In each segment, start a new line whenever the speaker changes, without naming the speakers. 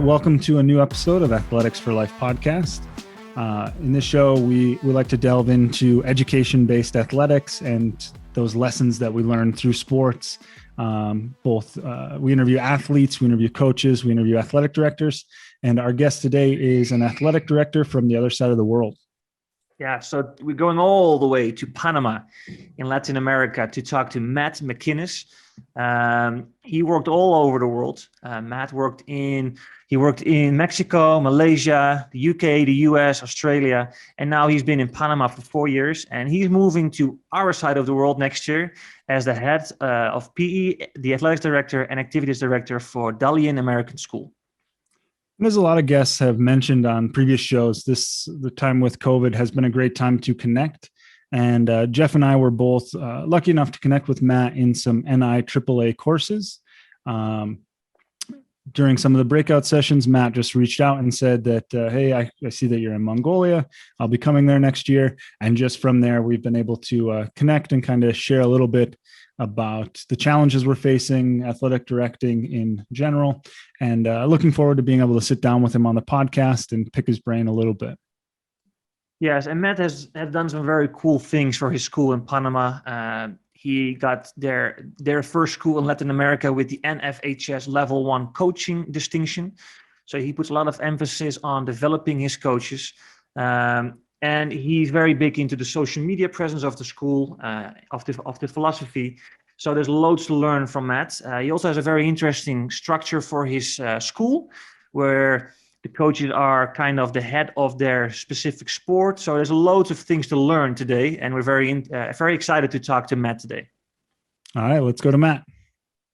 welcome to a new episode of Athletics for Life podcast. In this show, we like to delve into education-based athletics and those lessons that we learn through sports. We interview athletes, we interview coaches, we interview athletic directors, and our guest today is an athletic director from the other side of the world.
Yeah, so we're going all the way to Panama in Latin America to talk to Matt McInnes. He worked all over the world. Matt worked in Mexico, Malaysia, the UK, the US, Australia, and now he's been in Panama for 4 years. And he's moving to our side of the world next year as the head of PE, the athletics director and activities director for Dalian American School.
And as a lot of guests have mentioned on previous shows, the time with COVID has been a great time to connect. And Jeff and I were both lucky enough to connect with Matt in some NIAAA courses. During some of the breakout sessions, Matt just reached out and said that, hey, I see that you're in Mongolia. I'll be coming there next year. And just from there, we've been able to connect and kind of share a little bit about the challenges we're facing, athletic directing in general, and looking forward to being able to sit down with him on the podcast and pick his brain a little bit.
Yes, and Matt has done some very cool things for his school in Panama. He got their first school in Latin America with the NFHS Level 1 coaching distinction. So he puts a lot of emphasis on developing his coaches. And he's very big into the social media presence of the school, of the philosophy. So there's loads to learn from Matt. He also has a very interesting structure for his school, where the coaches are kind of the head of their specific sport. So there's loads of things to learn today, and we're very excited to talk to Matt today.
All right, let's go to Matt.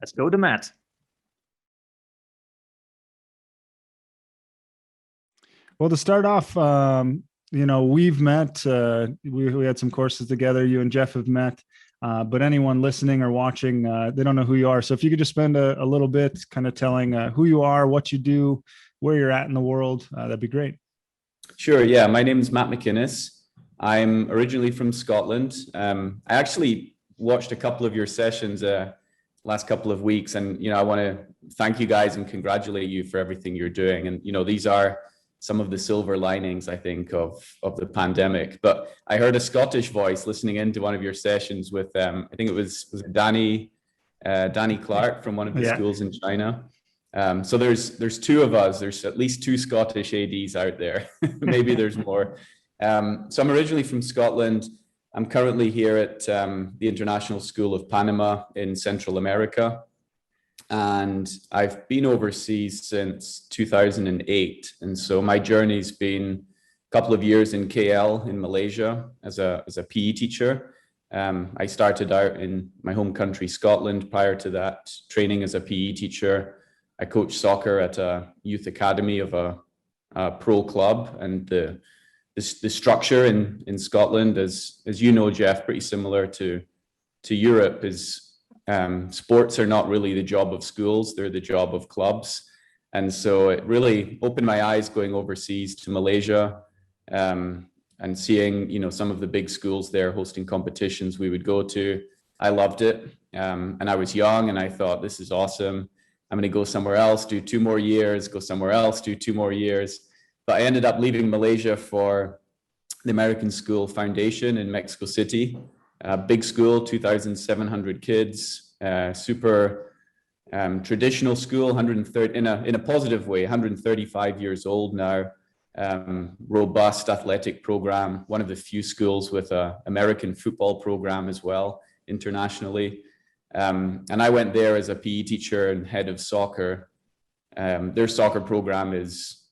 Let's go to Matt.
Well, to start off, we've met, we had some courses together. You and Jeff have met, but anyone listening or watching, they don't know who you are. So if you could just spend a little bit kind of telling who you are, what you do, where you're at in the world, that'd be great.
Sure. Yeah. My name is Matt McInnes. I'm originally from Scotland. I actually watched a couple of your sessions last couple of weeks, and, I want to thank you guys and congratulate you for everything you're doing. And, these are some of the silver linings, I think, of the pandemic. But I heard a Scottish voice listening into one of your sessions with, I think it was Danny Clark from one of the schools in China. So there's two of us. There's at least two Scottish ADs out there. Maybe there's more. So I'm originally from Scotland. I'm currently here at the International School of Panama in Central America. And I've been overseas since 2008. And so my journey's been a couple of years in KL in Malaysia as a PE teacher. I started out in my home country, Scotland. Prior to that, training as a PE teacher. I coached soccer at a youth academy of a pro club, and the structure in Scotland, as you know, Jeff, pretty similar to Europe, is sports are not really the job of schools, they're the job of clubs. And so it really opened my eyes going overseas to Malaysia, and seeing, some of the big schools there hosting competitions we would go to. I loved it. And I was young and I thought, this is awesome. I'm going to go somewhere else, do 2 more years, go somewhere else, do 2 more years. But I ended up leaving Malaysia for the American School Foundation in Mexico City. Big school, 2,700 kids, super traditional school, 130 in a positive way, 135 years old now, robust athletic program, one of the few schools with an American football program as well, internationally. And I went there as a PE teacher and head of soccer. Their soccer program is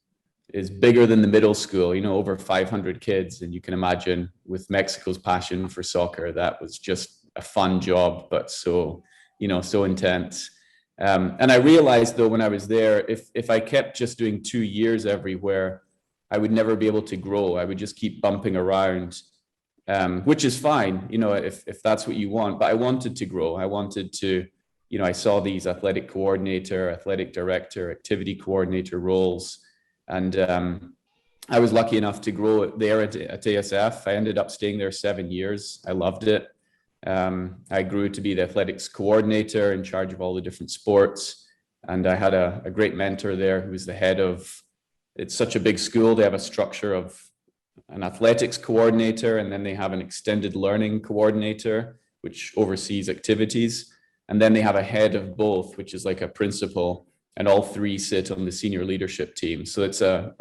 bigger than the middle school, over 500 kids. And you can imagine with Mexico's passion for soccer, that was just a fun job, but so intense. And I realized though, when I was there, if I kept just doing 2 years everywhere, I would never be able to grow. I would just keep bumping around. Which is fine, if that's what you want. But I wanted to grow. I wanted to, I saw these athletic coordinator, athletic director, activity coordinator roles. And I was lucky enough to grow there at ASF. I ended up staying there 7 years. I loved it. I grew to be the athletics coordinator in charge of all the different sports. And I had a great mentor there who was the head of, it's such a big school, they have a structure of an athletics coordinator, and then they have an extended learning coordinator, which oversees activities. And then they have a head of both, which is like a principal, and all three sit on the senior leadership team. So it's a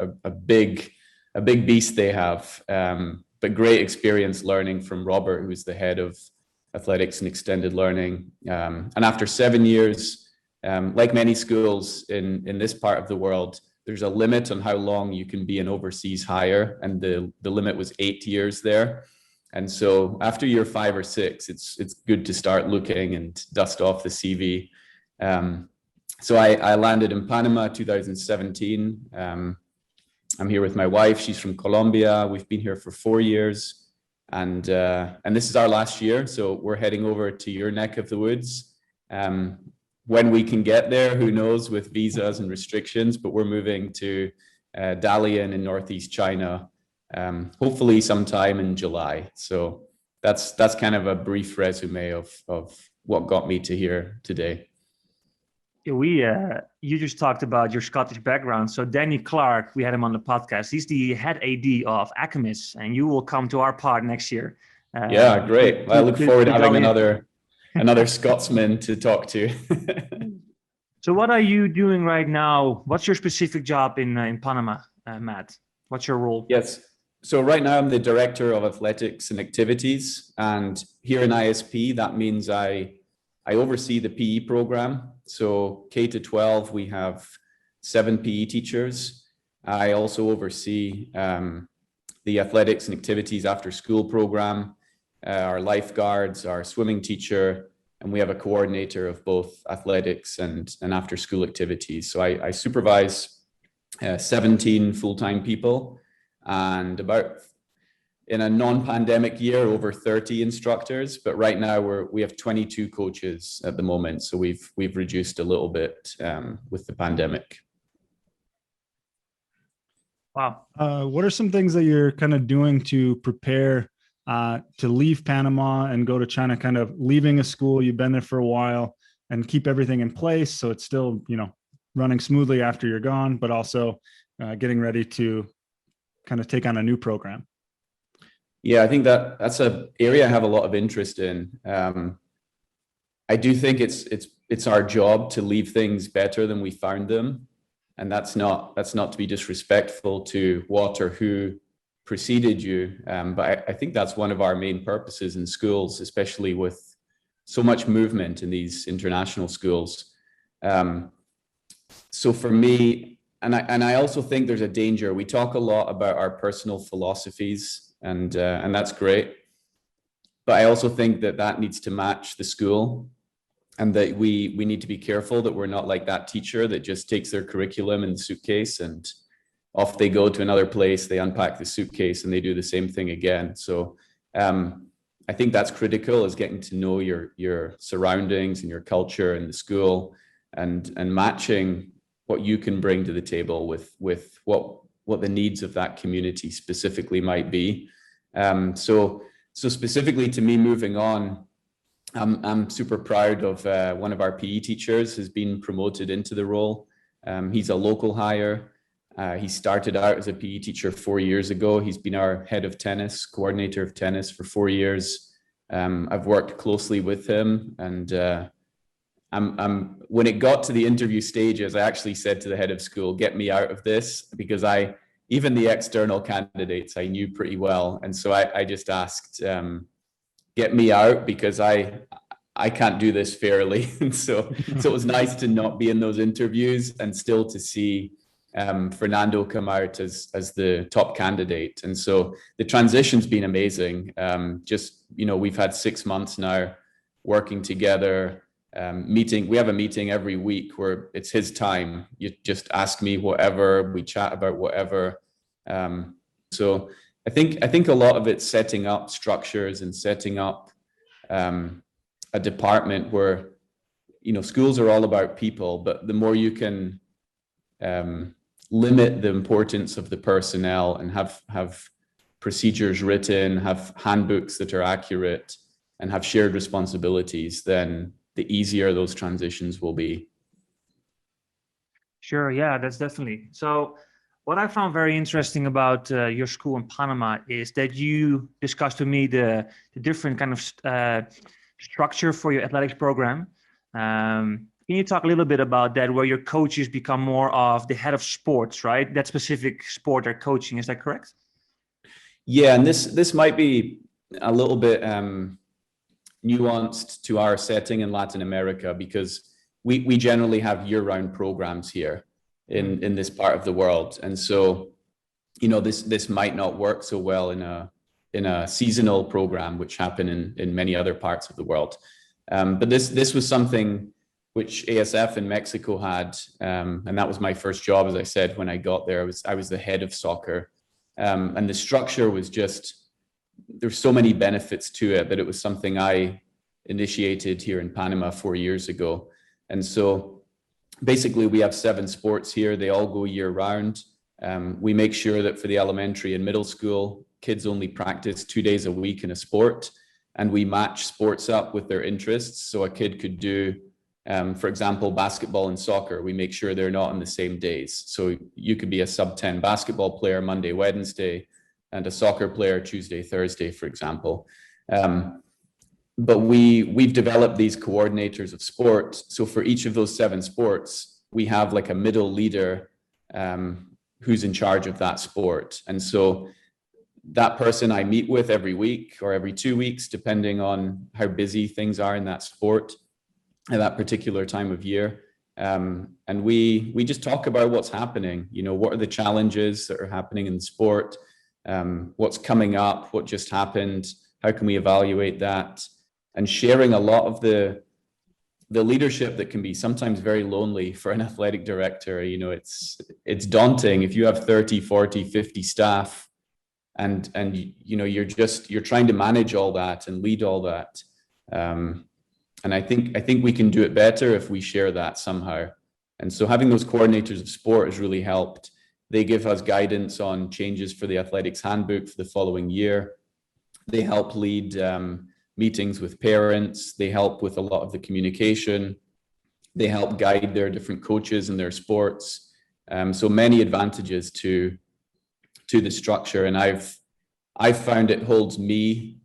big beast they have, but great experience learning from Robert, who's the head of athletics and extended learning. And after 7 years, like many schools in this part of the world, there's a limit on how long you can be an overseas hire, and the limit was 8 years there. And so after year 5 or 6, it's good to start looking and dust off the CV. So I landed in Panama 2017. I'm here with my wife. She's from Colombia. We've been here for 4 years, and this is our last year. So we're heading over to your neck of the woods. When we can get there, who knows, with visas and restrictions, but we're moving to Dalian in Northeast China, hopefully sometime in July. So that's kind of a brief resume of what got me to here today.
You just talked about your Scottish background. So Danny Clark, we had him on the podcast. He's the head AD of Acamis, and you will come to our pod next year.
Yeah, great. I look forward to having another Scotsman to talk to.
So what are you doing right now? What's your specific job in Panama, Matt? What's your role?
Yes. So right now I'm the director of athletics and activities. And here in ISP, that means I oversee the PE program. So K to 12, we have 7 PE teachers. I also oversee the athletics and activities after school program, our lifeguards, our swimming teacher, and we have a coordinator of both athletics and after school activities. So I supervise 17 full-time people, and about, in a non-pandemic year, over 30 instructors. But right now we have 22 coaches at the moment. So we've reduced a little bit with the pandemic.
Wow.
What are some things that you're kind of doing to prepare to leave Panama and go to China, kind of leaving a school, you've been there for a while, and keep everything in place so it's still, running smoothly after you're gone, but also getting ready to kind of take on a new program?
Yeah, I think that's an area I have a lot of interest in. I do think it's our job to leave things better than we found them, and that's not to be disrespectful to what or who preceded you, but I think that's one of our main purposes in schools, especially with so much movement in these international schools. So for me, and I also think there's a danger. We talk a lot about our personal philosophies, and that's great, but I also think that needs to match the school, and that we need to be careful that we're not like that teacher that just takes their curriculum in the suitcase and off they go to another place, they unpack the suitcase and they do the same thing again. So I think that's critical, is getting to know your surroundings and your culture and the school, and matching what you can bring to the table with what the needs of that community specifically might be. So specifically to me, moving on, I'm super proud of one of our PE teachers has been promoted into the role. He's a local hire. He started out as a PE teacher 4 years ago. He's been our head of tennis, coordinator of tennis for 4 years. I've worked closely with him, and when it got to the interview stages, I actually said to the head of school, get me out of this, because even the external candidates I knew pretty well. And so I just asked, get me out, because I can't do this fairly. And so it was nice to not be in those interviews and still to see Fernando come out as the top candidate. And so the transition's been amazing. We've had 6 months now working together, meeting. We have a meeting every week where it's his time. You just ask me whatever, we chat about whatever. So I think a lot of it's setting up structures and setting up a department where, schools are all about people, but the more you can limit the importance of the personnel and have procedures written, have handbooks that are accurate, and have shared responsibilities, then the easier those transitions will be.
Sure, yeah, that's definitely. So what I found very interesting about your school in Panama is that you discussed to me the different kind of structure for your athletics program. Can you talk a little bit about that, where your coaches become more of the head of sports, right? That specific sport they're coaching, is that correct?
Yeah, and this might be a little bit nuanced to our setting in Latin America, because we generally have year-round programs here in this part of the world, and so this might not work so well in a seasonal program, which happen in many other parts of the world. But this was something which ASF in Mexico had, and that was my first job, as I said, when I got there. I was the head of soccer, and the structure was just, there's so many benefits to it that it was something I initiated here in Panama 4 years ago. And so basically we have 7 sports here. They all go year round. We make sure that for the elementary and middle school, kids only practice 2 days a week in a sport, and we match sports up with their interests. So a kid could do, for example, basketball and soccer. We make sure they're not on the same days. So you could be a sub-10 basketball player Monday, Wednesday, and a soccer player Tuesday, Thursday, for example. But we've developed these coordinators of sport. So for each of those 7 sports, we have like a middle leader who's in charge of that sport. And so that person I meet with every week or every 2 weeks, depending on how busy things are in that sport at that particular time of year. And we just talk about what's happening. What are the challenges that are happening in the sport? What's coming up, what just happened, how can we evaluate that, and sharing a lot of the leadership that can be sometimes very lonely for an athletic director. It's daunting if you have 30, 40, 50 staff, and you're trying to manage all that and lead all that. And I think we can do it better if we share that somehow. And so having those coordinators of sport has really helped. They give us guidance on changes for the athletics handbook for the following year. They help lead meetings with parents. They help with a lot of the communication. They help guide their different coaches in their sports. So many advantages to the structure. And I've found it holds me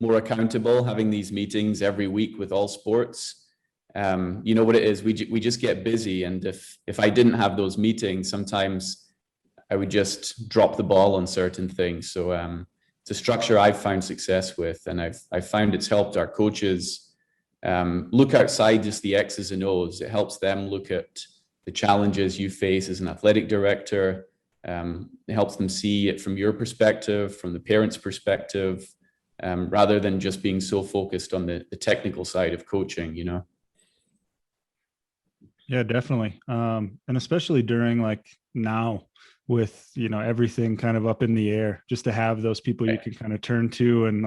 more accountable, having these meetings every week with all sports. You know what it is, we just get busy. And if I didn't have those meetings, sometimes I would just drop the ball on certain things. So it's a structure I've found success with, and I've found it's helped our coaches look outside just the X's and O's. It helps them look at the challenges you face as an athletic director. It helps them see it from your perspective, from the parents' perspective, rather than just being so focused on the technical side of coaching,
Yeah, definitely. And especially during like now, with everything kind of up in the air, just to have those people you can kind of turn to and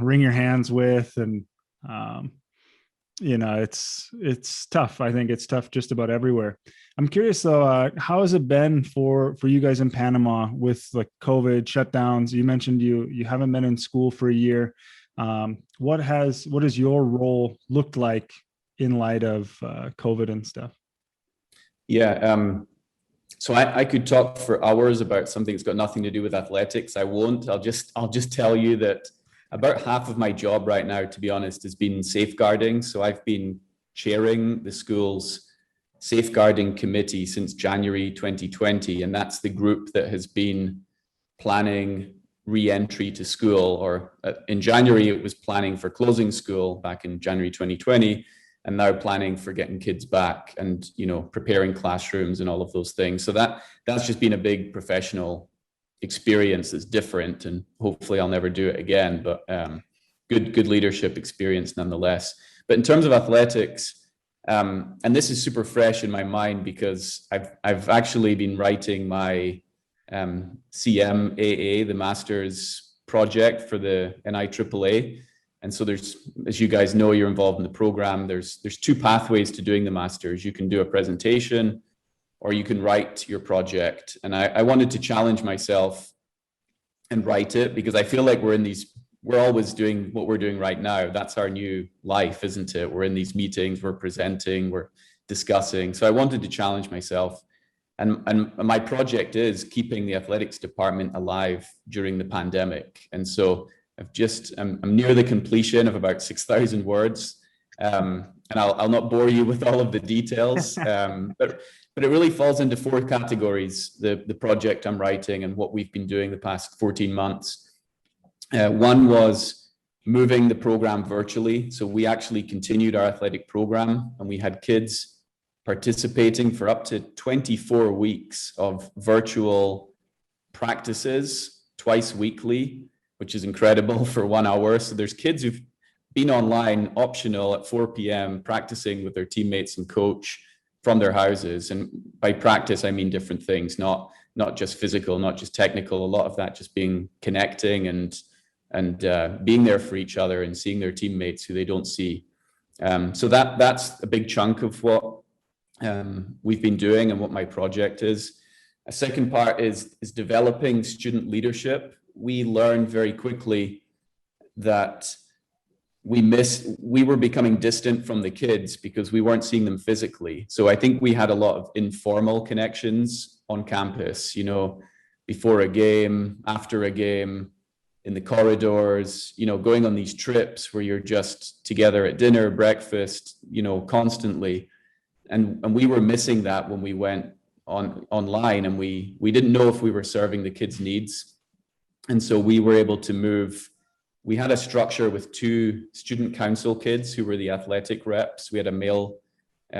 wring your hands with. And it's tough. I think it's tough just about everywhere. I'm curious though, how has it been for you guys in Panama with like COVID shutdowns? You mentioned you haven't been in school for a year. What has your role looked like in light of COVID and stuff?
Yeah. So I could talk for hours about something that's got nothing to do with athletics. I won't. I'll just tell you that about half of my job right now, to be honest, has been safeguarding. So I've been chairing the school's safeguarding committee since January 2020, and that's the group that has been planning re-entry to school, or in January it was planning for closing school back in January 2020. And now planning for getting kids back and, preparing classrooms and all of those things. So that's just been a big professional experience that's different, and hopefully I'll never do it again, but good leadership experience nonetheless. But in terms of athletics, and this is super fresh in my mind because I've actually been writing my CMAA, the master's project for the NIAAA. And so there's, as you guys know, you're involved in the program, there's 2 pathways to doing the master's. You can do a presentation or you can write your project. And I wanted to challenge myself and write it, because I feel like we're always doing what we're doing right now. That's our new life, isn't it? We're in these meetings, we're presenting, we're discussing. So I wanted to challenge myself. And my project is keeping the athletics department alive during the pandemic. And so I'm near the completion of about 6,000 words. And I'll not bore you with all of the details, but it really falls into 4 categories, the project I'm writing and what we've been doing the past 14 months. One was moving the program virtually. So we actually continued our athletic program, and we had kids participating for up to 24 weeks of virtual practices twice weekly, which is incredible for 1 hour. So there's kids who've been online optional at 4 p.m. practicing with their teammates and coach from their houses. And by practice, I mean different things, not just physical, not just technical, a lot of that just being connecting and being there for each other and seeing their teammates who they don't see. So that's a big chunk of what we've been doing and what my project is. A second part is developing student leadership. We learned very quickly that we were becoming distant from the kids because we weren't seeing them physically. So I think we had a lot of informal connections on campus, before a game, after a game, in the corridors, going on these trips where you're just together at dinner, breakfast, constantly. And we were missing that when we went online, and we didn't know if we were serving the kids' needs. And so we were able to move. We had a structure with 2 student council kids who were the athletic reps. We had a male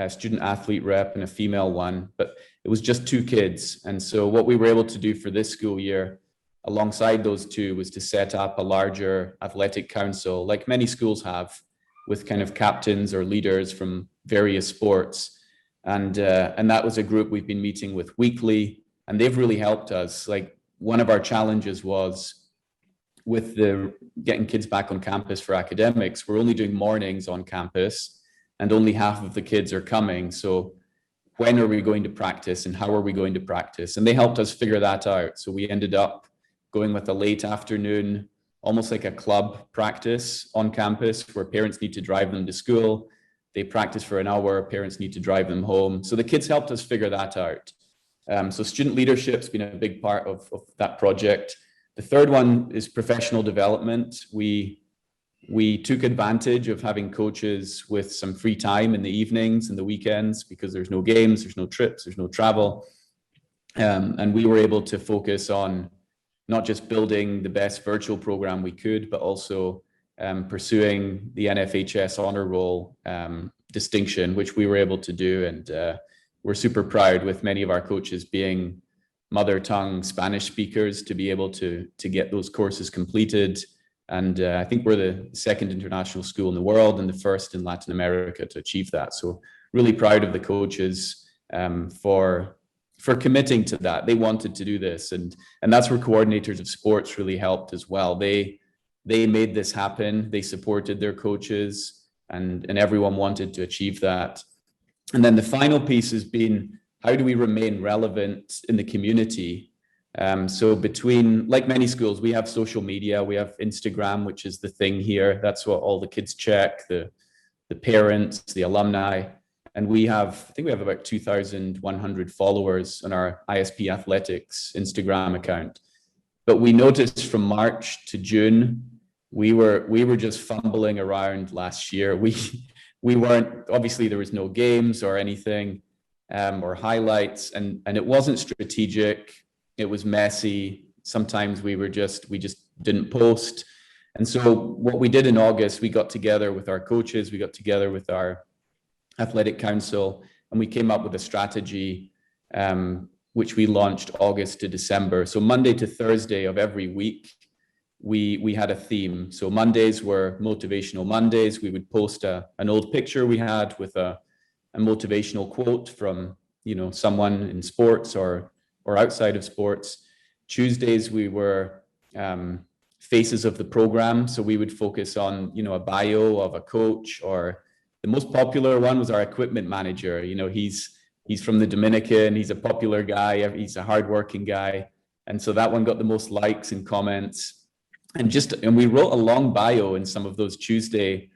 student athlete rep and a female one, but it was just 2 kids. And so what we were able to do for this school year, alongside those 2, was to set up a larger athletic council, like many schools have, with kind of captains or leaders from various sports. And that was a group we've been meeting with weekly, and they've really helped us. Like, one of our challenges was with the getting kids back on campus for academics, we're only doing mornings on campus and only half of the kids are coming. So when are we going to practice and how are we going to practice? And they helped us figure that out. So we ended up going with a late afternoon, almost like a club practice on campus where parents need to drive them to school. They practice for an hour, parents need to drive them home. So the kids helped us figure that out. So student leadership's been a big part of that project. The third one is professional development. We took advantage of having coaches with some free time in the evenings and the weekends because there's no games, there's no trips, there's no travel. And we were able to focus on not just building the best virtual program we could, but also pursuing the NFHS honor roll distinction, which we were able to do. And we're super proud, with many of our coaches being mother tongue Spanish speakers, to be able to get those courses completed. And I think we're the second international school in the world and the first in Latin America to achieve that. So really proud of the coaches for committing to that. They wanted to do this, and that's where coordinators of sports really helped as well. They made this happen. They supported their coaches, and everyone wanted to achieve that. And then the final piece has been, how do we remain relevant in the community? So between, like many schools, we have social media, we have Instagram, which is the thing here. That's what all the kids check, the parents, the alumni. And I think we have about 2,100 followers on our ISP Athletics Instagram account. But we noticed from March to June, we were just fumbling around last year. We weren't, obviously there was no games or anything, or highlights, and it wasn't strategic. It was messy. Sometimes we just didn't post. And so what we did in August, we got together with our coaches, we got together with our athletic council, and we came up with a strategy, which we launched August to December. So Monday to Thursday of every week, we had a theme. So Mondays were motivational Mondays. We would post an old picture we had with a motivational quote from, someone in sports or outside of sports. Tuesdays, we were faces of the program. So we would focus on, a bio of a coach, or the most popular one was our equipment manager. He's from the Dominican. He's a popular guy. He's a hardworking guy. And so that one got the most likes and comments. And we wrote a long bio in some of those Tuesday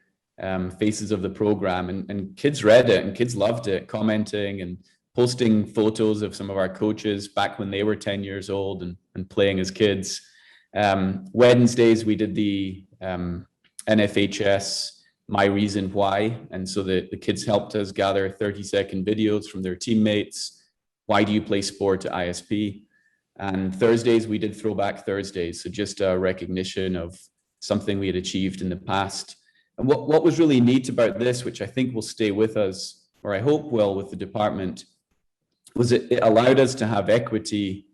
faces of the program, and kids read it and kids loved it, commenting and posting photos of some of our coaches back when they were 10 years old and playing as kids. Wednesdays, we did the NFHS My Reason Why. And so the kids helped us gather 30-second videos from their teammates. Why do you play sport at ISP? And Thursdays, we did Throwback Thursdays. So just a recognition of something we had achieved in the past. And what was really neat about this, which I think will stay with us, or I hope will, with the department, was it allowed us to have equity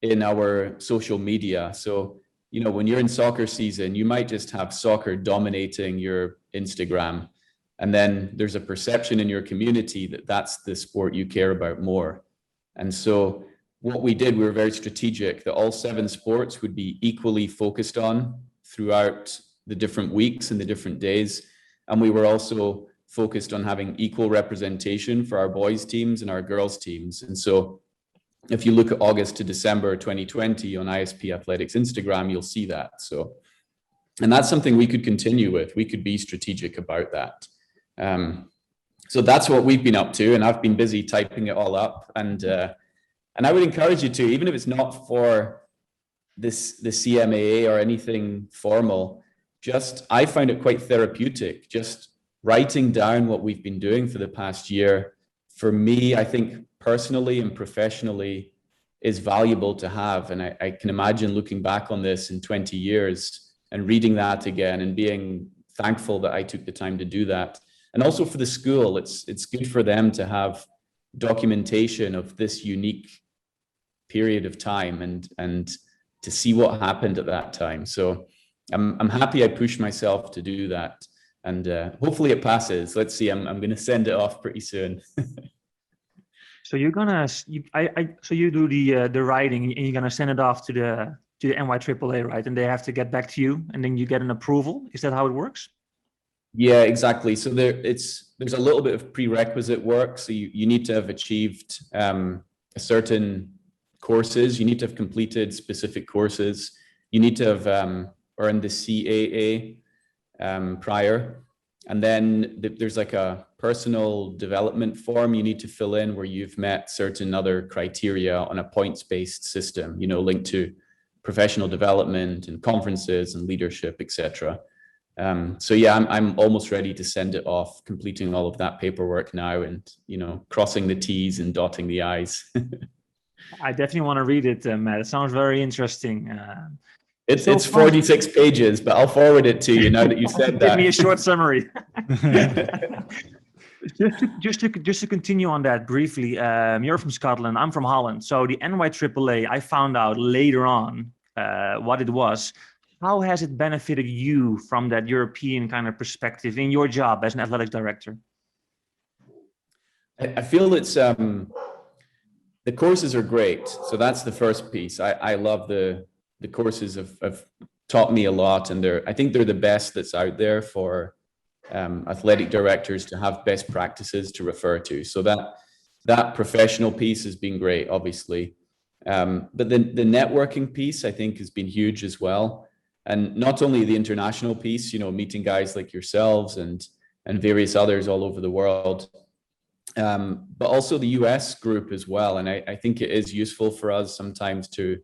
in our social media. So, you know, when you're in soccer season, you might just have soccer dominating your Instagram. And then there's a perception in your community that that's the sport you care about more. And so what we did, we were very strategic that all 7 sports would be equally focused on throughout the different weeks and the different days. And we were also focused on having equal representation for our boys teams and our girls teams. And so if you look at August to December 2020 on ISP Athletics Instagram, you'll see that. So, and that's something we could continue with. We could be strategic about that. So that's what we've been up to, and I've been busy typing it all up. And I would encourage you to, even if it's not for the CMAA or anything formal, I find it quite therapeutic, just writing down what we've been doing for the past year. For me, I think personally and professionally is valuable to have. And I can imagine looking back on this in 20 years and reading that again and being thankful that I took the time to do that. And also for the school, it's good for them to have documentation of this unique period of time and to see what happened at that time. So I'm happy I pushed myself to do that. And hopefully it passes. Let's see, I'm going to send it off pretty soon.
So you're gonna, so you do the writing and you're gonna send it off to the NIAAA, right? And they have to get back to you, and then you get an approval. Is that how it works?
Yeah, exactly. So there's a little bit of prerequisite work. So you need to have achieved a certain courses. You need to have completed specific courses. You need to have earned the CAA prior. And then there's like a personal development form you need to fill in where you've met certain other criteria on a points-based system, you know, linked to professional development and conferences and leadership, etc. So yeah, I'm almost ready to send it off, completing all of that paperwork now and, you know, crossing the T's and dotting the I's.
I definitely want to read it, Matt. It sounds very interesting.
It's 46 pages, but I'll forward it to you now that you said that.
Give me a short summary. just to continue on that briefly, you're from Scotland, I'm from Holland. So the NIAAA, I found out later on what it was. How has it benefited you from that European kind of perspective in your job as an athletic director?
I feel it's the courses are great. So that's the first piece. I love the courses have taught me a lot, and I think they're the best that's out there for athletic directors to have best practices to refer to. So that professional piece has been great, obviously. But the networking piece, I think, has been huge as well. And not only the international piece, you know, meeting guys like yourselves and various others all over the world, but also the US group as well. And I think it is useful for us sometimes to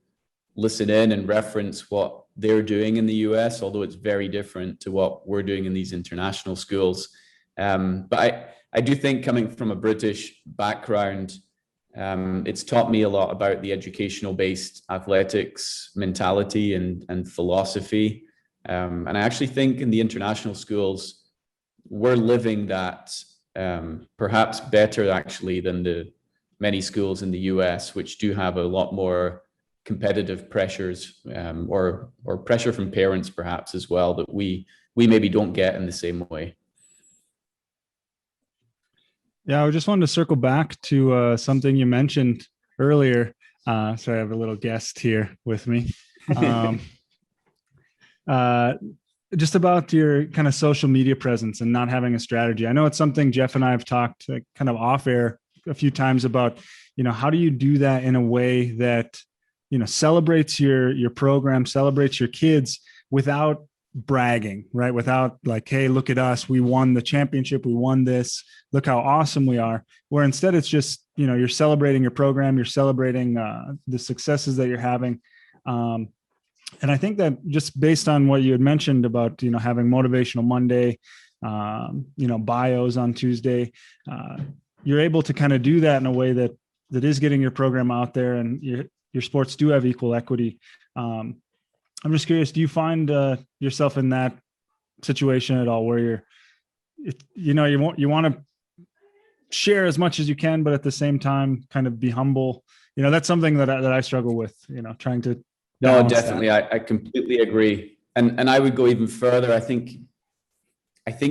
listen in and reference what they're doing in the US, although it's very different to what we're doing in these international schools. But I do think, coming from a British background, it's taught me a lot about the educational-based athletics mentality and philosophy. And I actually think in the international schools, we're living that perhaps better actually than the many schools in the US, which do have a lot more competitive pressures or pressure from parents perhaps as well, that we maybe don't get in the same way.
Yeah, I just wanted to circle back to something you mentioned earlier. Sorry, I have a little guest here with me. Just about your kind of social media presence and not having a strategy. I know it's something Jeff and I have talked kind of off air a few times about, you know, how do you do that in a way that, you know, celebrates your program, celebrates your kids without bragging, right? Without like, hey, look at us, we won the championship, we won this, look how awesome we are. Where instead it's just, you're celebrating your program, you're celebrating the successes that you're having. And I think that just based on what you had mentioned about, having Motivational Monday, bios on Tuesday, you're able to kind of do that in a way that is getting your program out there, and your sports do have equal equity. I'm just curious, do you find yourself in that situation at all where you want to share as much as you can, but at the same time kind of be humble? That's something that I struggle with, trying to.
No, definitely. I completely agree. And I would go even further. I think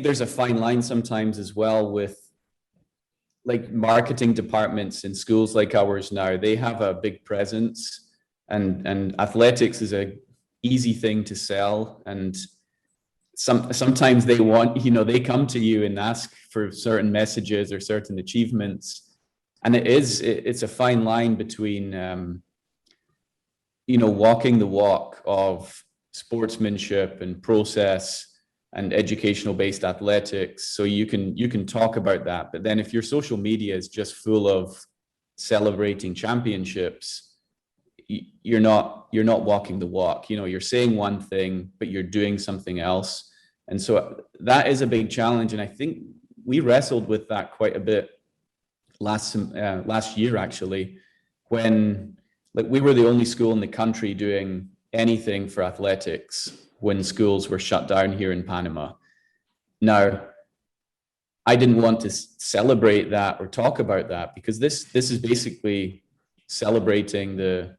there's a fine line sometimes as well with like marketing departments in schools like ours now. They have a big presence, and athletics is a easy thing to sell. And sometimes they want, they come to you and ask for certain messages or certain achievements. And it's a fine line between, walking the walk of sportsmanship and process and educational based athletics. So you can talk about that. But then if your social media is just full of celebrating championships, you're not walking the walk. You're saying one thing, but you're doing something else. And so that is a big challenge. And I think we wrestled with that quite a bit last year, actually, when we were the only school in the country doing anything for athletics when schools were shut down here in Panama. Now, I didn't want to celebrate that or talk about that, because this is basically celebrating the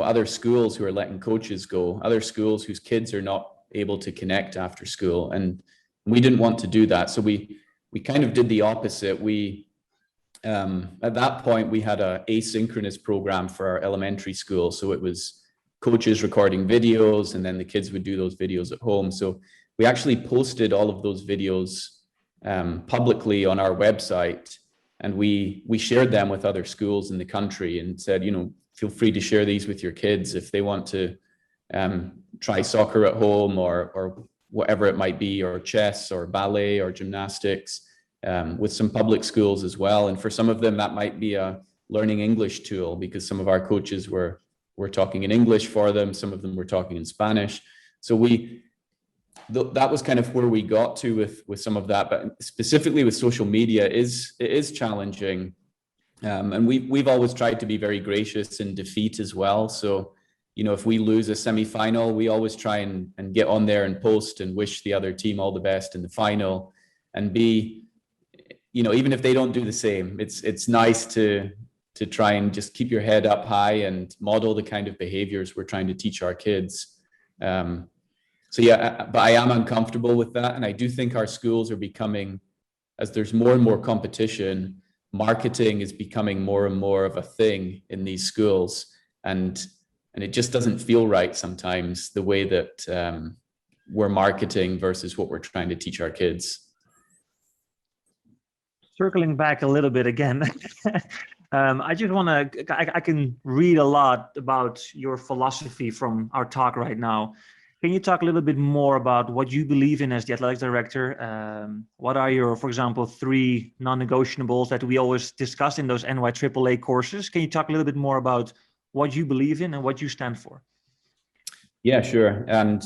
other schools who are letting coaches go, other schools whose kids are not able to connect after school. And we didn't want to do that. So we kind of did the opposite. At that point, we had an asynchronous program for our elementary school. So it was coaches recording videos, and then the kids would do those videos at home. So we actually posted all of those videos publicly on our website, and we shared them with other schools in the country and said, feel free to share these with your kids if they want to try soccer at home or whatever it might be, or chess or ballet or gymnastics, with some public schools as well. And for some of them, that might be a learning English tool, because some of our coaches were talking in English for them. Some of them were talking in Spanish. So that was kind of where we got to with some of that. But specifically with social media, it is challenging. And we've always tried to be very gracious in defeat as well. So, if we lose a semifinal, we always try and get on there and post and wish the other team all the best in the final, and be, even if they don't do the same, it's nice to try and just keep your head up high and model the kind of behaviors we're trying to teach our kids. So yeah, but I am uncomfortable with that. And I do think our schools are becoming, as there's more and more competition, marketing is becoming more and more of a thing in these schools. And it just doesn't feel right sometimes, the way that we're marketing versus what we're trying to teach our kids.
Circling back a little bit again, I just want to, I can read a lot about your philosophy from our talk right now. Can you talk a little bit more about what you believe in as the athletics director? What are your, for example, 3 non-negotiables that we always discuss in those NIAAA courses? Can you talk a little bit more about what you believe in and what you stand for? Yeah, sure. And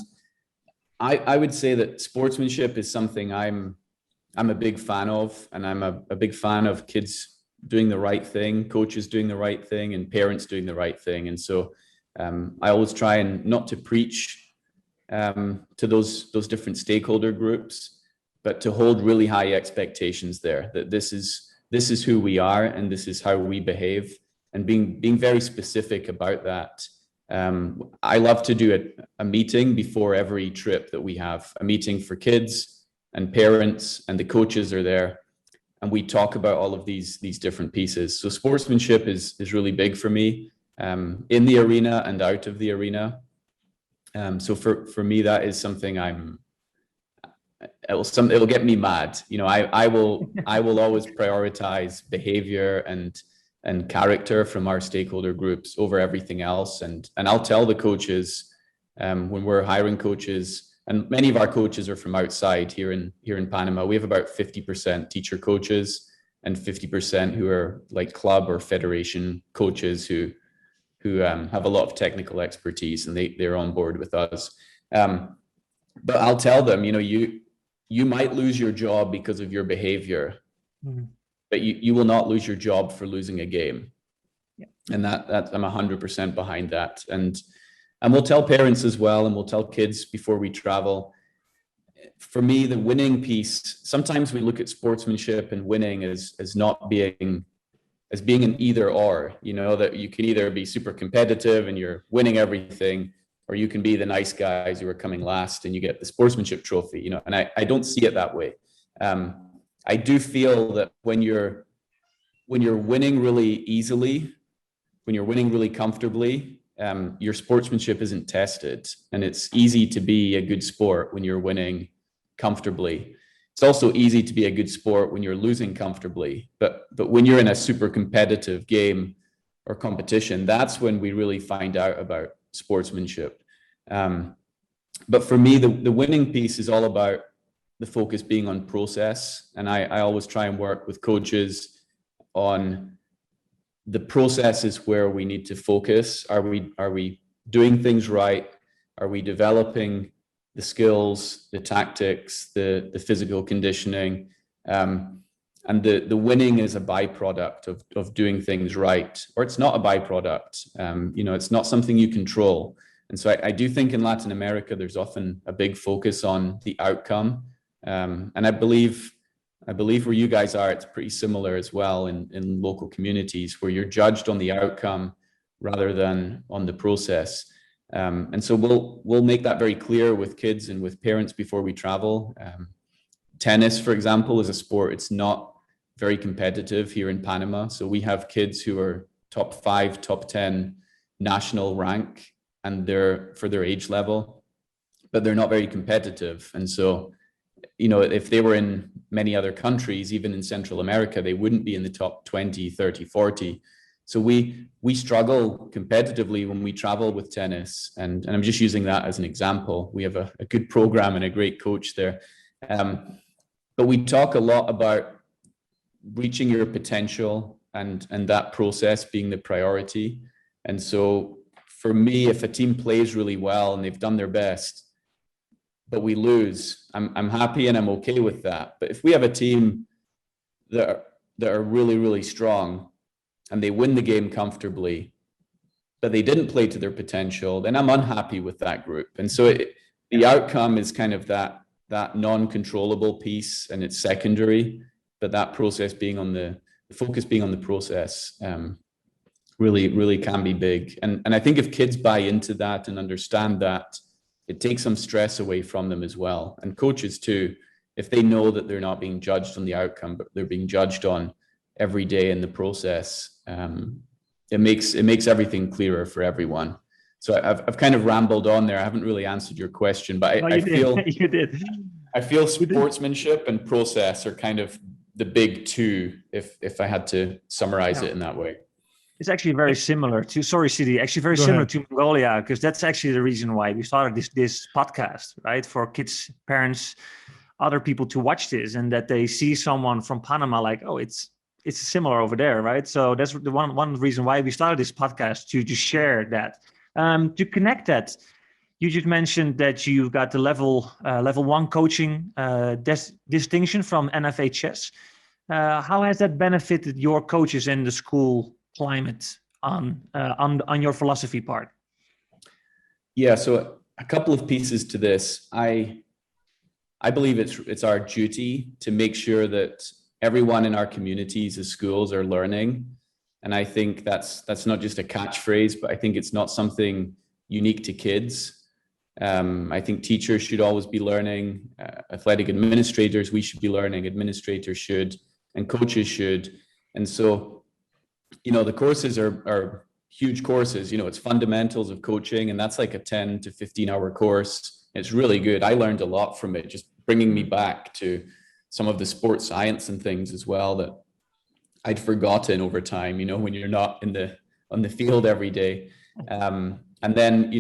I would say that sportsmanship is something I'm a big fan of, and I'm a big fan of kids doing the right thing, coaches doing the right thing, and parents doing the right thing. And so I always try and not to preach to those different stakeholder groups, but to hold really high expectations there, that this is who we are and this is how we behave, and being very specific about that. I love to do a meeting before every trip that we have, a meeting for kids and parents, and the coaches are there, and we talk about all of these different pieces. So sportsmanship is really big for me, in the arena and out of the arena. So for me, that is something it'll get me mad. I will always prioritize behavior and character from our stakeholder groups over everything else. And I'll tell the coaches,
when we're hiring coaches, and many of our coaches are from outside here in Panama. We have about 50% teacher coaches and 50% who are like club or federation coaches who have a lot of technical expertise, and they're on board with us. But I'll tell them, you might lose your job because of your behavior, but you will not lose your job for losing a game. Yeah. And that I'm 100% behind that. And we'll tell parents as well, and we'll tell kids before we travel. For me, the winning piece, sometimes we look at sportsmanship and winning as being an either or, that you can either be super competitive and you're winning everything, or you can be the nice guys who are coming last and you get the sportsmanship trophy, and I don't see it that way. I do feel that when you're winning really easily, when you're winning really comfortably, your sportsmanship isn't tested, and it's easy to be a good sport when you're winning comfortably. It's also easy to be a good sport when you're losing comfortably, but when you're in a super competitive game or competition, that's when we really find out about sportsmanship. But for me, the winning piece is all about the focus being on process, and I always try and work with coaches on the processes where we need to focus. Are we doing things right? Are we developing the skills, the tactics, the physical conditioning? And the winning is a byproduct of doing things right, or it's not a byproduct. It's not something you control. And so I do think in Latin America, there's often a big focus on the outcome. And I believe where you guys are, it's pretty similar as well in local communities where you're judged on the outcome rather than on the process. And so we'll make that very clear with kids and with parents before we travel. Tennis, for example, is a sport. It's not very competitive here in Panama. So we have kids who are top 5, top 10 national rank, and they're for their age level, but they're not very competitive. And so, if they were in many other countries, even in Central America, they wouldn't be in the top 20, 30, 40. So we struggle competitively when we travel with tennis. And I'm just using that as an example. We have a good program and a great coach there. But we talk a lot about reaching your potential and that process being the priority. And so for me, if a team plays really well and they've done their best, but we lose, I'm happy and I'm okay with that. But if we have a team that are really, really strong and they win the game comfortably, but they didn't play to their potential, then I'm unhappy with that group. And so the outcome is kind of that non-controllable piece, and it's secondary, but that process being on the focus being on the process really, really can be big. And I think if kids buy into that and understand that, it takes some stress away from them as well. And coaches too, if they know that they're not being judged on the outcome, but they're being judged on every day in the process, it makes everything clearer for everyone. So I've kind of rambled on there. I haven't really answered your question, but I feel
you did.
I feel sportsmanship and process are kind of the big two, if I had to summarize it in that way.
It's actually very similar to, similar to Mongolia, because that's actually the reason why we started this podcast, right? For kids, parents, other people to watch this, and that they see someone from Panama like, oh, it's similar over there, right? So that's the one reason why we started this podcast, to share that, to connect that. You just mentioned that you got the level 1 coaching distinction from NFHS. How has that benefited your coaches in the school climate on your philosophy part?
Yeah, so a couple of pieces to this. I believe it's our duty to make sure that everyone in our communities as schools are learning. And I think that's not just a catchphrase, but I think it's not something unique to kids. I think teachers should always be learning, athletic administrators, we should be learning, administrators should, and coaches should. And so, the courses are huge courses. It's fundamentals of coaching, and that's like a 10 to 15 hour course. It's really good. I learned a lot from it, just bringing me back to some of the sports science and things as well that I'd forgotten over time, when you're not on the field every day. And then,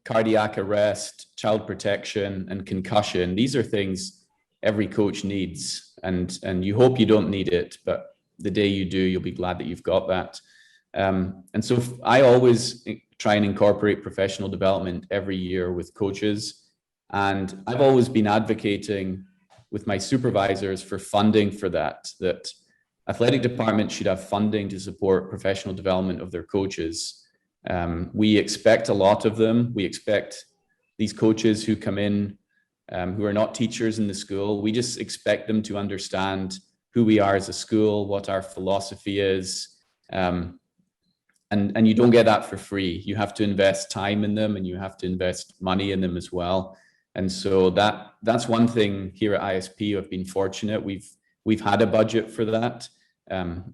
cardiac arrest, child protection, and concussion. These are things every coach needs, and you hope you don't need it, but the day you do, you'll be glad that you've got that. And so I always try and incorporate professional development every year with coaches. And I've always been advocating with my supervisors for funding for that athletic departments should have funding to support professional development of their coaches. We expect a lot of them. We expect these coaches who come in, who are not teachers in the school, we just expect them to understand who we are as a school, what our philosophy is. And you don't get that for free. You have to invest time in them, and you have to invest money in them as well. And so that's one thing here at ISP. I've been fortunate. We've had a budget for that.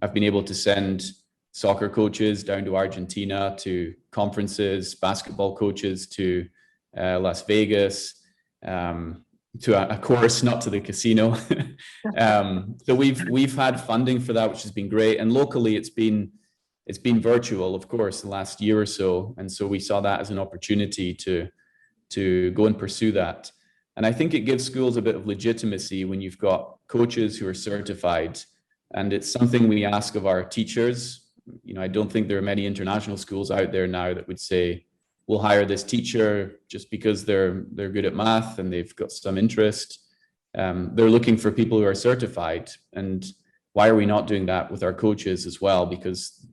I've been able to send soccer coaches down to Argentina to conferences, basketball coaches to Las Vegas, to a course, not to the casino. So we've had funding for that, which has been great. And locally, it's been virtual, of course, the last year or so. And so we saw that as an opportunity to go and pursue that. And I think it gives schools a bit of legitimacy when you've got coaches who are certified. And it's something we ask of our teachers. You know, I don't think there are many international schools out there now that would say, we'll hire this teacher just because they're good at math and they've got some interest. They're looking for people who are certified. And why are we not doing that with our coaches as well? Because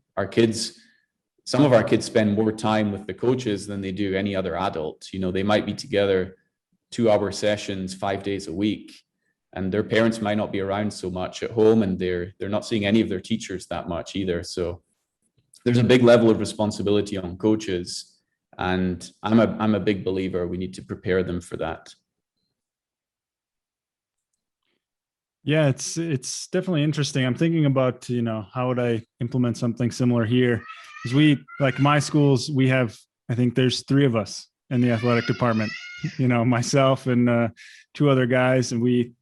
some of our kids spend more time with the coaches than they do any other adult. You know, they might be together 2-hour sessions 5 days a week, and their parents might not be around so much at home, and they're not seeing any of their teachers that much either. So there's a big level of responsibility on coaches. And I'm a big believer we need to prepare them for that.
Yeah, it's definitely interesting. I'm thinking about, you know, how would I implement something similar here? Because like my schools, we have, I think there's 3 of us in the athletic department, you know, myself and 2 other guys, and we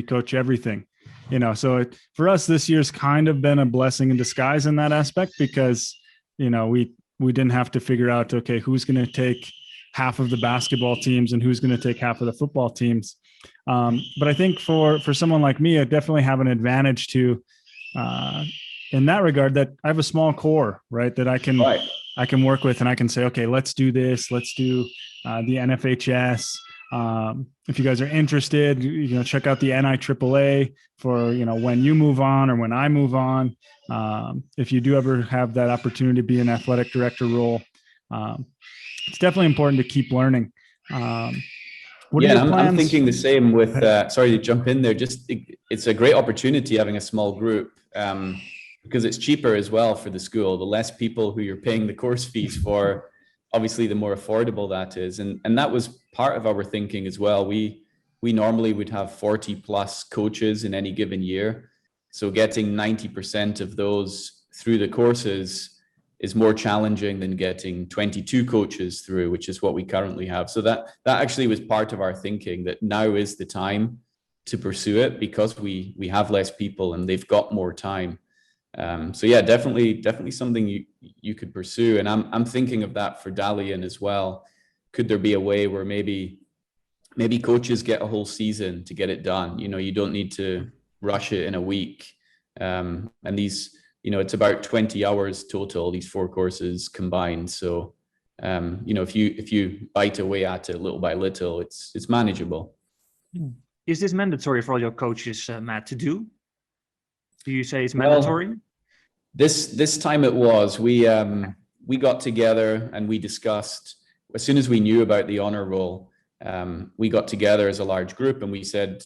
coach everything, you know. So for us, this year's kind of been a blessing in disguise in that aspect, because, you know, we didn't have to figure out, okay, who's going to take half of the basketball teams and who's going to take half of the football teams. But I think for someone like me, I definitely have an advantage to, in that regard, that I have a small core, right? That I can work with, and I can say, okay, let's do this. Let's do the NFHS. If you guys are interested, you know, check out the NIAAA for, you know, when you move on or when I move on. If you do ever have that opportunity to be an athletic director role, it's definitely important to keep learning.
I'm thinking the same with, sorry to jump in there, it's a great opportunity having a small group, because it's cheaper as well for the school. The less people who you're paying the course fees for, obviously the more affordable that is. And that was part of our thinking as well. We normally would have 40 plus coaches in any given year. So getting 90% of those through the courses is more challenging than getting 22 coaches through, which is what we currently have. So that actually was part of our thinking, that now is the time to pursue it, because we have less people and they've got more time. So yeah, definitely something you could pursue. And I'm thinking of that for Dalian as well. Could there be a way where maybe coaches get a whole season to get it done? You know, you don't need to rush it in a week. And these, you know, it's about 20 hours total, these 4 courses combined. So, you know, if you bite away at it little by little, it's manageable.
Is this mandatory for all your coaches, Matt, to do? Do you say it's mandatory?
Well, this time it was. We got together and we discussed, as soon as we knew about the honor roll, we got together as a large group and we said,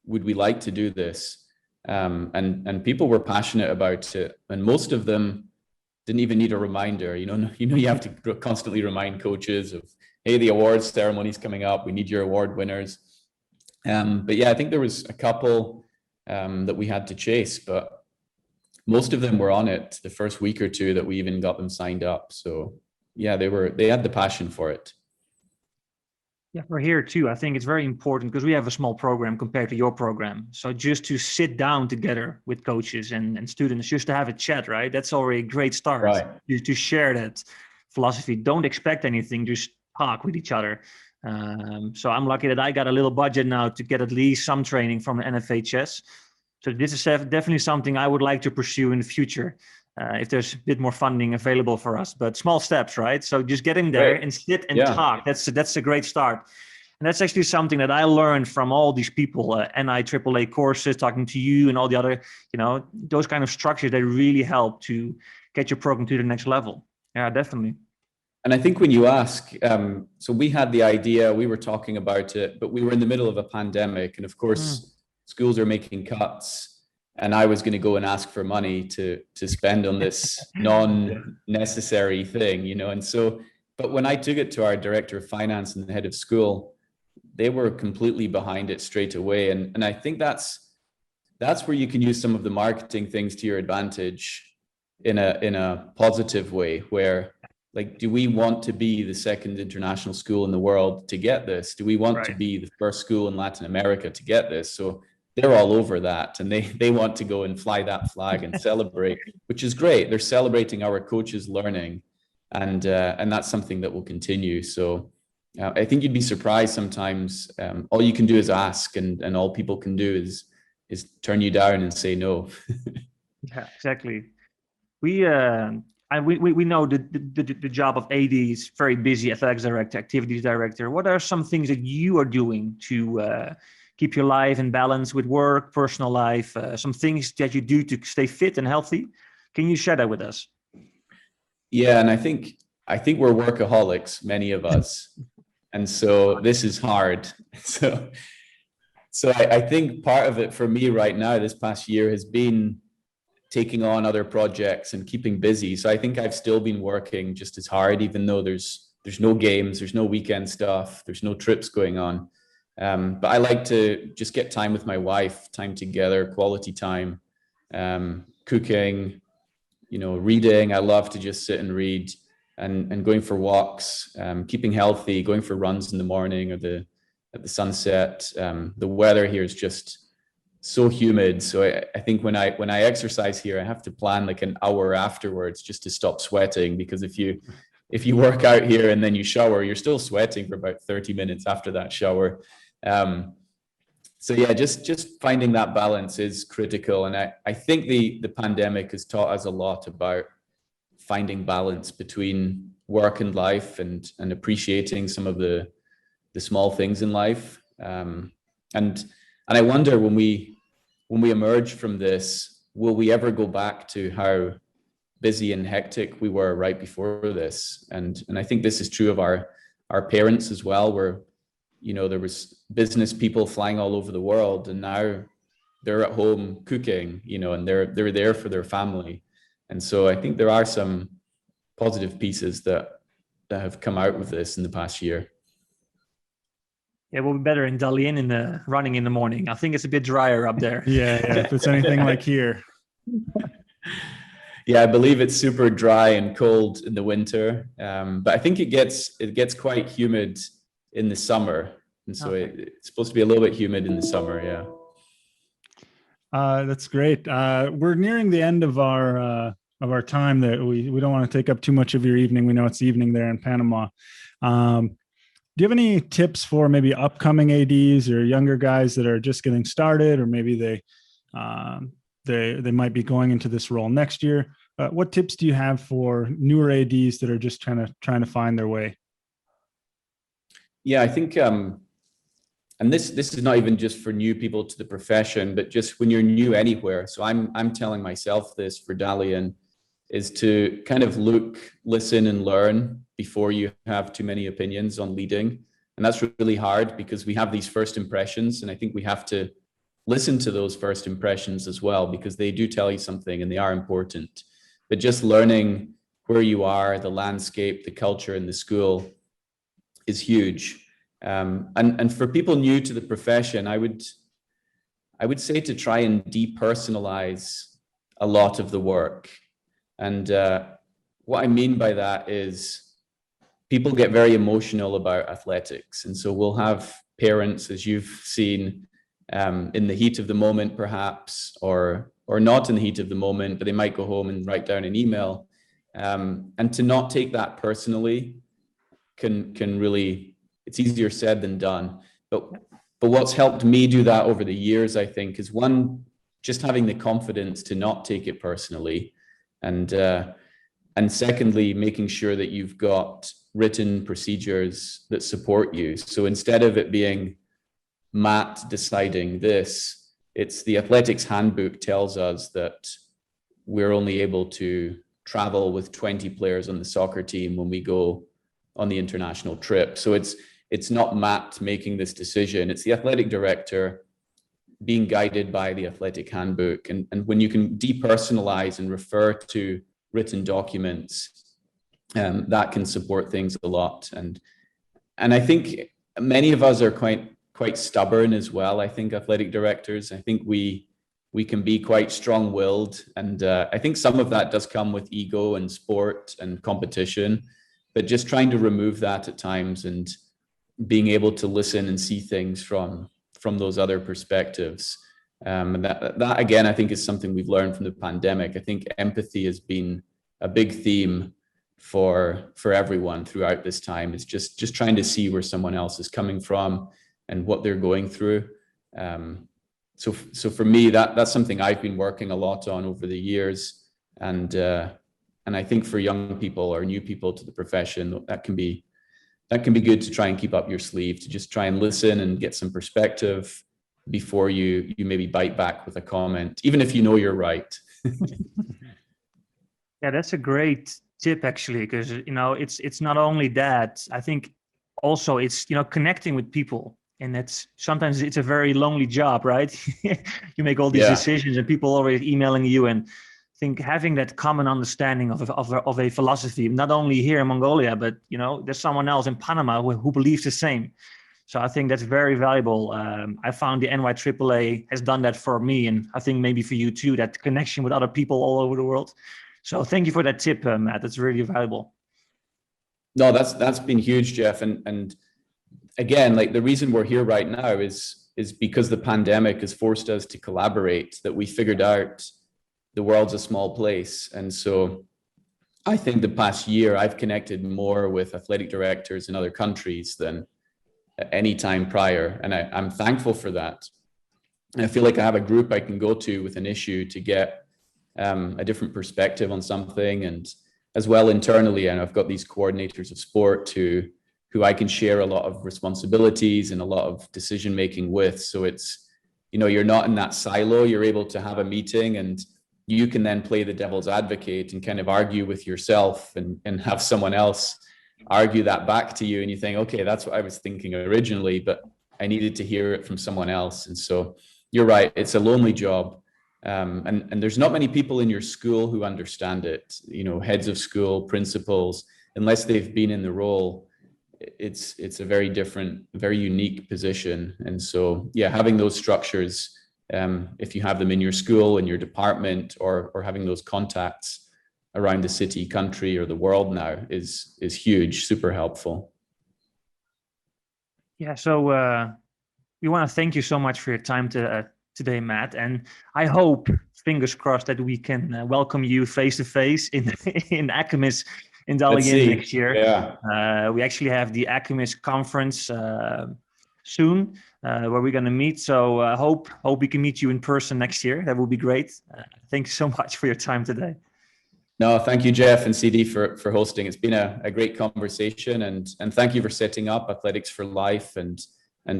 would we like to do this? And people were passionate about it, and most of them didn't even need a reminder. You know, you have to constantly remind coaches of, hey, the awards ceremony's coming up. We need your award winners. But yeah, I think there was a couple that we had to chase, but most of them were on it the first week or 2 that we even got them signed up. So yeah, they had the passion for it.
Yeah, we're here too. I think it's very important because we have a small program compared to your program. So just to sit down together with coaches and students, just to have a chat, right? That's already a great start.
Right.
To share that philosophy. Don't expect anything. Just talk with each other. So I'm lucky that I got a little budget now to get at least some training from the NFHS. So this is definitely something I would like to pursue in the future, if there's a bit more funding available for us. But small steps, right? So just getting there and sit and talk. That's a great start. And that's actually something that I learned from all these people, NIAAA courses, talking to you and all the other, those kind of structures, they really help to get your program to the next level. Yeah, definitely.
And I think when you ask, so we had the idea, we were talking about it, but we were in the middle of a pandemic. And of course, schools are making cuts. And I was going to go and ask for money to spend on this non-necessary thing, And so, but when I took it to our director of finance and the head of school, they were completely behind it straight away. And I think that's where you can use some of the marketing things to your advantage in a positive way, where like, do we want to be the second international school in the world to get this? Do we want to be the first school in Latin America to get this? So they're all over that, and they want to go and fly that flag and celebrate, which is great. They're celebrating our coaches learning, and that's something that will continue. So I think you'd be surprised sometimes. All you can do is ask, and all people can do is turn you down and say no.
Yeah, exactly. We know the job of AD is very busy, athletics director, activities director. What are some things that you are doing to keep your life in balance with work, personal life, some things that you do to stay fit and healthy? Can you share that with us?
Yeah, and I think we're workaholics, many of us. And so this is hard. So I think part of it for me right now, this past year, has been taking on other projects and keeping busy. So I think I've still been working just as hard, even though there's no games, there's no weekend stuff, there's no trips going on. But I like to just get time with my wife, time together, quality time, cooking, reading. I love to just sit and read, and going for walks, keeping healthy, going for runs in the morning or at the sunset. The weather here is just so humid. So I think when I exercise here, I have to plan like an hour afterwards just to stop sweating, because if you work out here and then you shower, you're still sweating for about 30 minutes after that shower. So yeah, just finding that balance is critical. And I think the pandemic has taught us a lot about finding balance between work and life, and appreciating some of the small things in life. And I wonder, when we emerge from this, will we ever go back to how busy and hectic we were right before this? And I think this is true of our parents as well, where there was business people flying all over the world, and now they're at home cooking, and they're there for their family. And so I think there are some positive pieces that have come out with this in the past year.
Yeah, we'll be better in Dalian in the running in the morning. I think it's a bit drier up there.
Yeah, if it's anything like here.
Yeah, I believe it's super dry and cold in the winter, but I think it gets quite humid in the summer, and so it's supposed to be a little bit humid in the summer. Yeah.
That's great. We're nearing the end of our time. That we don't want to take up too much of your evening. We know it's evening there in Panama. Do you have any tips for maybe upcoming ADs or younger guys that are just getting started, or maybe they might be going into this role next year? What tips do you have for newer ADs that are just trying to find their way?
Yeah, I think, and this is not even just for new people to the profession, but just when you're new anywhere. So I'm telling myself this for Dalian, is to kind of look, listen, and learn before you have too many opinions on leading. And that's really hard, because we have these first impressions, and I think we have to listen to those first impressions as well, because they do tell you something and they are important. But just learning where you are, the landscape, the culture in the school is huge. And for people new to the profession, I would say to try and depersonalize a lot of the work. And what I mean by that is, people get very emotional about athletics. And so we'll have parents, as you've seen, in the heat of the moment, perhaps, or not in the heat of the moment, but they might go home and write down an email. And to not take that personally, can really, it's easier said than done. But what's helped me do that over the years, I think, is one, just having the confidence to not take it personally. And secondly, making sure that you've got written procedures that support you. So instead of it being Matt deciding this, it's the athletics handbook tells us that we're only able to travel with 20 players on the soccer team when we go on the international trip. So it's not Matt making this decision. It's the athletic director being guided by the athletic handbook. And when you can depersonalize and refer to written documents, that can support things a lot. And I think many of us are quite stubborn as well. I think athletic directors, I think we can be quite strong-willed. And I think some of that does come with ego and sport and competition, but just trying to remove that at times and being able to listen and see things from those other perspectives. And that again, I think is something we've learned from the pandemic. I think empathy has been a big theme for everyone throughout this time. It's just trying to see where someone else is coming from and what they're going through. So for me, that's something I've been working a lot on over the years. And I think for young people or new people to the profession, that can be good to try and keep up your sleeve, to just try and listen and get some perspective before you maybe bite back with a comment, even if you know you're right.
Yeah, that's a great tip actually, because it's not only that. I think also it's connecting with people, and that's sometimes it's a very lonely job, right? You make all these decisions, and people always emailing you, and I think having that common understanding of a philosophy, not only here in Mongolia, but there's someone else in Panama who believes the same. So I think that's very valuable. I found the NIAAA has done that for me, and I think maybe for you too, that connection with other people all over the world. So thank you for that tip, Matt. That's really valuable.
No, that's been huge, Jeff. And again, like the reason we're here right now is because the pandemic has forced us to collaborate, that we figured out the world's a small place. And so I think the past year I've connected more with athletic directors in other countries than at any time prior. And I'm thankful for that. And I feel like I have a group I can go to with an issue to get a different perspective on something, and as well internally. And I've got these coordinators of sport who I can share a lot of responsibilities and a lot of decision making with. So it's, you're not in that silo. You're able to have a meeting, and you can then play the devil's advocate and kind of argue with yourself and have someone else argue that back to you. And you think, okay, that's what I was thinking originally, but I needed to hear it from someone else. And so you're right. It's a lonely job. And there's not many people in your school who understand it, heads of school, principals, unless they've been in the role. It's a very different, very unique position. And so, yeah, having those structures, if you have them in your school, in your department, or having those contacts around the city, country, or the world now is huge, super helpful.
Yeah. So we want to thank you so much for your time today, Matt. And I hope, fingers crossed, that we can welcome you face to face in ACAMIS in Dalian next year.
Yeah.
We actually have the ACAMIS conference soon where we're going to meet. So hope we can meet you in person next year. That will be great. Thank you so much for your time today.
No, thank you, Jeff and CD for hosting. It's been a great conversation, and thank you for setting up Athletics for Life and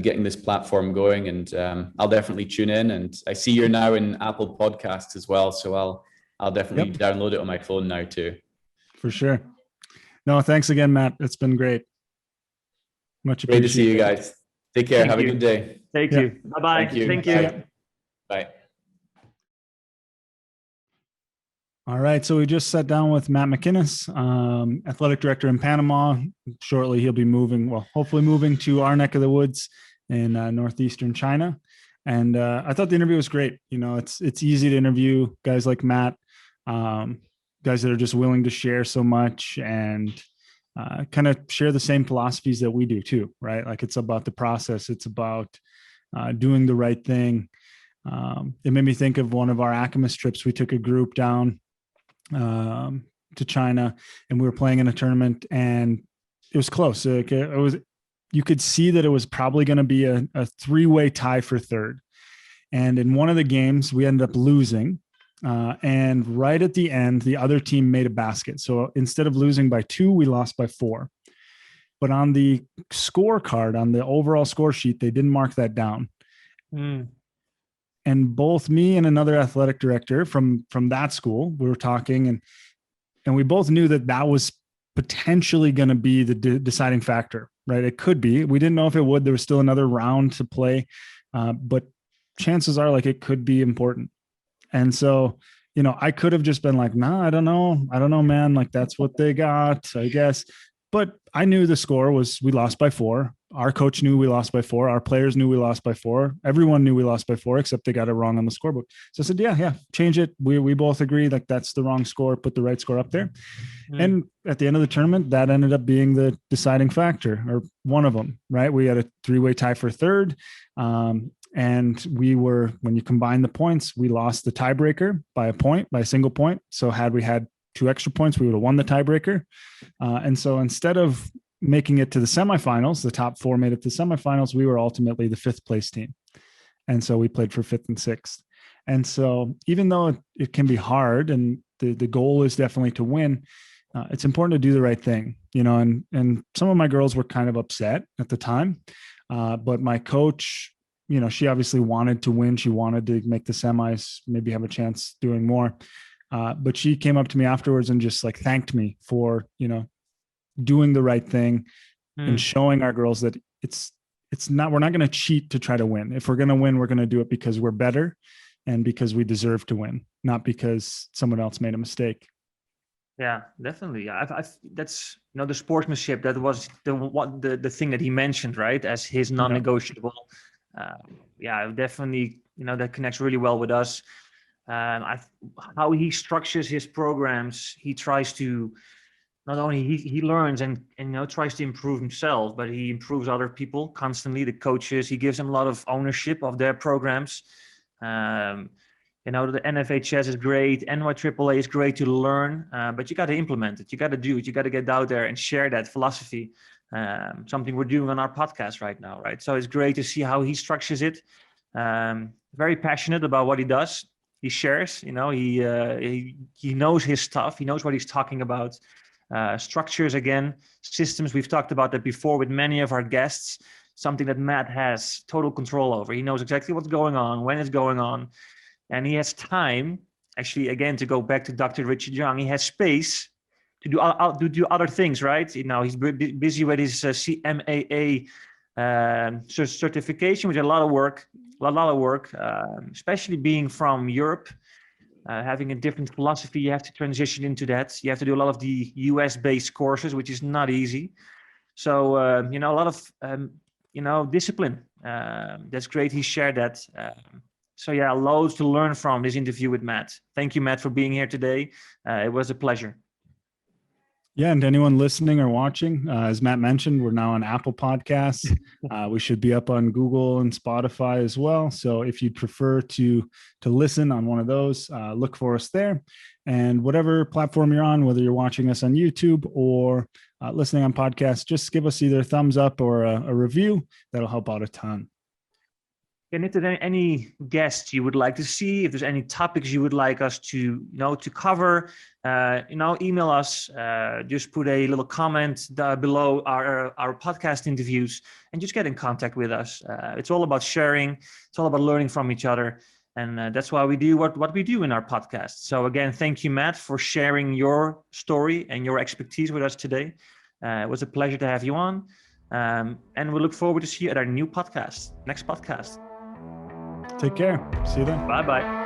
getting this platform going. And I'll definitely tune in. And I see you're now in Apple Podcasts as well, so I'll definitely download it on my phone now too.
For sure. No, thanks again, Matt. It's been great. Much appreciated.
Great to see you guys. Take care. Have a good day.
Thank you. Bye-bye.
Thank you. Bye.
All right. So we just sat down with Matt McInnes, athletic director in Panama. Shortly, he'll be hopefully moving to our neck of the woods in northeastern China. And I thought the interview was great. It's easy to interview guys like Matt, guys that are just willing to share so much and kind of share the same philosophies that we do too, right? Like it's about the process. It's about doing the right thing. It made me think of one of our ACAMIS trips. We took a group down to China, and we were playing in a tournament, and it was close. You could see that it was probably going to be a 3-way tie for third. And in one of the games, we ended up losing. And right at the end, the other team made a basket. So instead of losing by 2, we lost by 4. But on the scorecard, on the overall score sheet, they didn't mark that down. And both me and another athletic director from that school, we were talking, and we both knew that was potentially going to be the deciding factor, right? It could be. We didn't know if it would. There was still another round to play, but chances are like it could be important. And so, I could have just been like, nah, I don't know, man. Like that's what they got, I guess. But I knew the score was we lost by 4. Our coach knew we lost by 4. Our players knew we lost by 4. Everyone knew we lost by 4, except they got it wrong on the scorebook. So I said, yeah, change it. We both agree like that's the wrong score. Put the right score up there. And at the end of the tournament, that ended up being the deciding factor, or one of them, right? We had a 3-way tie for third. And when you combine the points, we lost the tiebreaker by a single point. So had we had 2 extra points, we would have won the tiebreaker. And so instead of making it to the semifinals, the top 4 made it to the semifinals, we were ultimately the 5th place team. And so we played for 5th and 6th. And so even though it can be hard and the goal is definitely to win, it's important to do the right thing, and some of my girls were kind of upset at the time. But my coach, she obviously wanted to win. She wanted to make the semis, maybe have a chance doing more. But she came up to me afterwards and just like thanked me for, doing the right thing and showing our girls that we're not going to cheat to try to win. If we're going to win, we're going to do it because we're better and because we deserve to win, not because someone else made a mistake.
Yeah, definitely. That's the sportsmanship. That was the thing that he mentioned, right, as his non-negotiable. Definitely. That connects really well with us. How he structures his programs, he tries to not only he learns and tries to improve himself, but he improves other people constantly. The coaches, he gives them a lot of ownership of their programs. The NFHS is great, NIAAA is great to learn, but you got to implement it. You got to do it. You got to get out there and share that philosophy. Something we're doing on our podcast right now, right? So it's great to see how he structures it. Very passionate about what he does. He shares, he knows his stuff. He knows what he's talking about. Structures, again, systems. We've talked about that before with many of our guests. Something that Matt has total control over. He knows exactly what's going on, when it's going on. And he has time, actually, again, to go back to Dr. Richard Young, he has space to do other things, right? He's busy with his CMAA certification, which is a lot of work, especially being from Europe, having a different philosophy. You have to transition into that. You have to do a lot of the US-based courses, which is not easy. So, a lot of, discipline. That's great. He shared that. So yeah, loads to learn from this interview with Matt. Thank you, Matt, for being here today. It was a pleasure.
Yeah, and to anyone listening or watching, as Matt mentioned, we're now on Apple Podcasts. We should be up on Google and Spotify as well. So if you'd prefer to listen on one of those, look for us there. And whatever platform you're on, whether you're watching us on YouTube or listening on podcasts, just give us either a thumbs up or a review. That'll help out a ton.
And if there's any guests you would like to see, if there's any topics you would like us to cover, email us. Just put a little comment below our podcast interviews, and just get in contact with us. It's all about sharing. It's all about learning from each other, and that's why we do what we do in our podcast. So again, thank you, Matt, for sharing your story and your expertise with us today. It was a pleasure to have you on, and we look forward to see you at our new podcast, next podcast.
Take care. See you then.
Bye-bye.